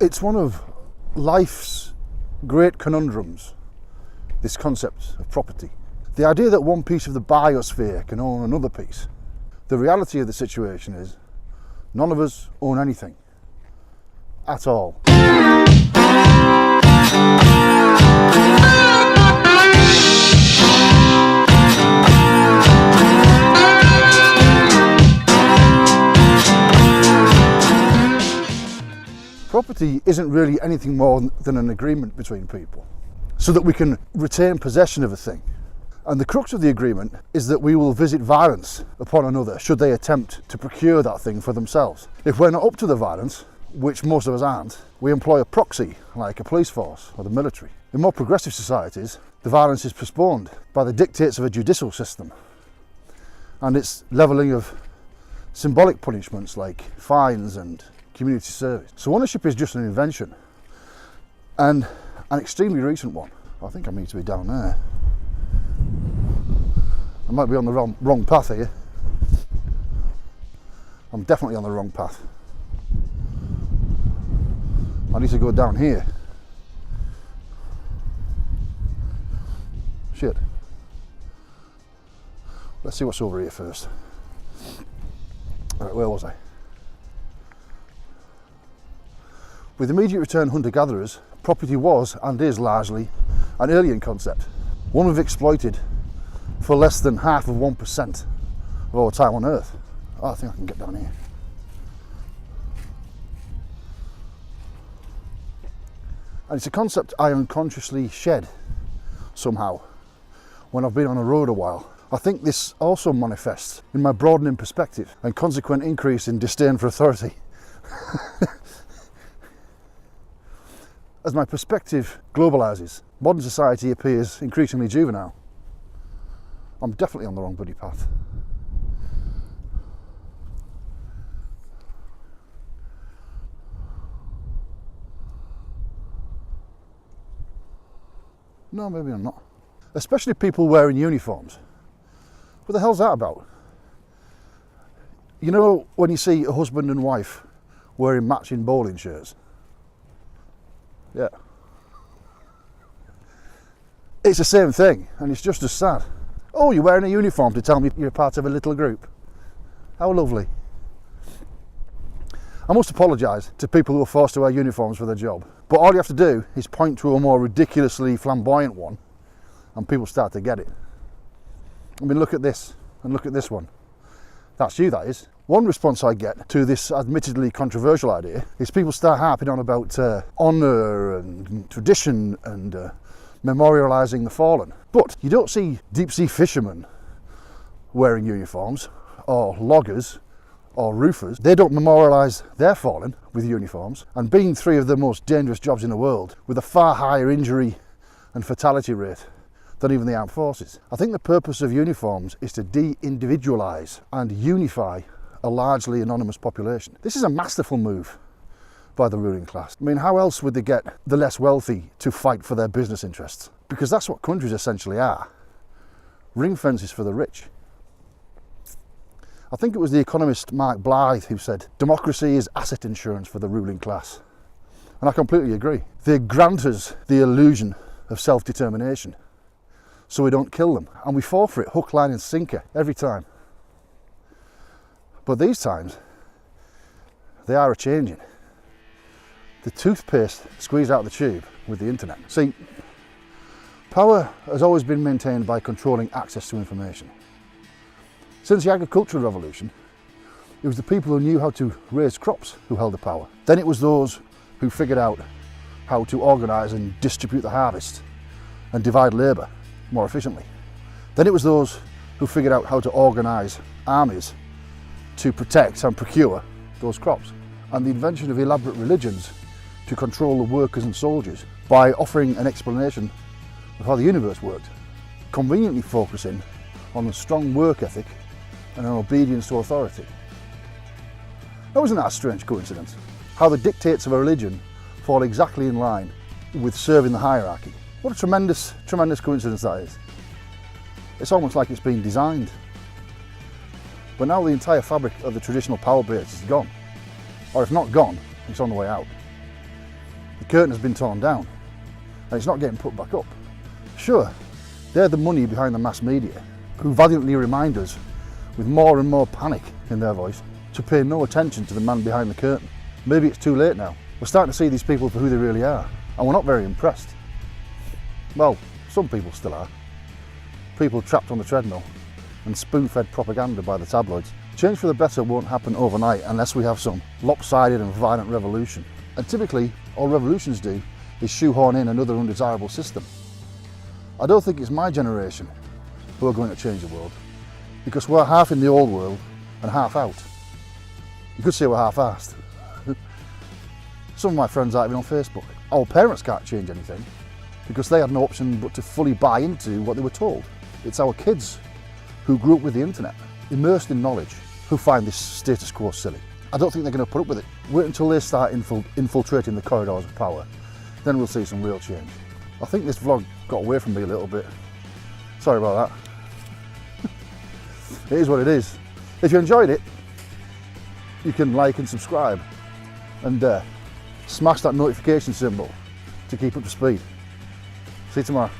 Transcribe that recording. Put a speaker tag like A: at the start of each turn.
A: It's one of life's great conundrums, this concept of property. The idea that one piece of the biosphere can own another piece. The reality of the situation is none of us own anything at all. Property isn't really anything more than an agreement between people so that we can retain possession of a thing. And the crux of the agreement is that we will visit violence upon another should they attempt to procure that thing for themselves. If we're not up to the violence, which most of us aren't, we employ a proxy like a police force or the military. In more progressive societies, the violence is postponed by the dictates of a judicial system and its levelling of symbolic punishments like fines and community service. So ownership is just an invention, and an extremely recent one. I think I need to be down there. I might be on the wrong path here. I'm definitely on the wrong path. I need to go down here. Shit. Let's see what's over here first. Alright, where was I? With immediate return hunter-gatherers, property was and is largely an alien concept, one we've exploited for less than half of 1% of our time on Earth. Oh, I think I can get down here. And it's a concept I unconsciously shed somehow when I've been on the road a while. I think this also manifests in my broadening perspective and consequent increase in disdain for authority. As my perspective globalises, modern society appears increasingly juvenile. I'm definitely on the wrong bloody path. No, maybe I'm not. Especially people wearing uniforms. What the hell's that about? You know when you see a husband and wife wearing matching bowling shirts? Yeah. It's the same thing, and it's just as sad. Oh, you're wearing a uniform to tell me you're part of a little group. How lovely. I must apologise to people who are forced to wear uniforms for their job, but all you have to do is point to a more ridiculously flamboyant one and people start to get it. I mean, look at this, and look at this one. That's you, that is. One response I get to this admittedly controversial idea is people start harping on about honour and tradition and memorialising the fallen. But you don't see deep sea fishermen wearing uniforms, or loggers, or roofers. They don't memorialise their fallen with uniforms, and being three of the most dangerous jobs in the world with a far higher injury and fatality rate than even the armed forces. I think the purpose of uniforms is to de-individualise and unify a largely anonymous population. This is a masterful move by the ruling class. I mean, how else would they get the less wealthy to fight for their business interests? Because that's what countries essentially are. Ring fences for the rich. I think it was the economist Mark Blythe who said, democracy is asset insurance for the ruling class. And I completely agree. They grant us the illusion of self-determination so we don't kill them. And we fall for it hook, line and sinker every time. But these times, they are a-changing. The toothpaste squeezed out the tube with the internet. See, power has always been maintained by controlling access to information. Since the agricultural revolution, it was the people who knew how to raise crops who held the power. Then it was those who figured out how to organise and distribute the harvest and divide labour more efficiently. Then it was those who figured out how to organise armies to protect and procure those crops. And the invention of elaborate religions to control the workers and soldiers by offering an explanation of how the universe worked, conveniently focusing on a strong work ethic and an obedience to authority. Now, isn't that a strange coincidence? How the dictates of a religion fall exactly in line with serving the hierarchy. What a tremendous, tremendous coincidence that is. It's almost like it's been designed. But now the entire fabric of the traditional power base is gone. Or if not gone, it's on the way out. The curtain has been torn down and it's not getting put back up. Sure, they're the money behind the mass media who valiantly remind us, with more and more panic in their voice, to pay no attention to the man behind the curtain. Maybe it's too late now. We're starting to see these people for who they really are, and we're not very impressed. Well, some people still are. People trapped on the treadmill and spoon-fed propaganda by the tabloids. Change for the better won't happen overnight unless we have some lopsided and violent revolution. And typically, all revolutions do is shoehorn in another undesirable system. I don't think it's my generation who are going to change the world, because we're half in the old world and half out. You could say we're half-assed. Some of my friends aren't even on Facebook. Our parents can't change anything because they had no option but to fully buy into what they were told. It's our kids who grew up with the internet, immersed in knowledge, who find this status quo silly. I don't think they're going to put up with it. Wait until they start infiltrating the corridors of power, then we'll see some real change. I think this vlog got away from me a little bit. Sorry about that. It is what it is. If you enjoyed it, you can like and subscribe and smash that notification symbol to keep up to speed. See you tomorrow.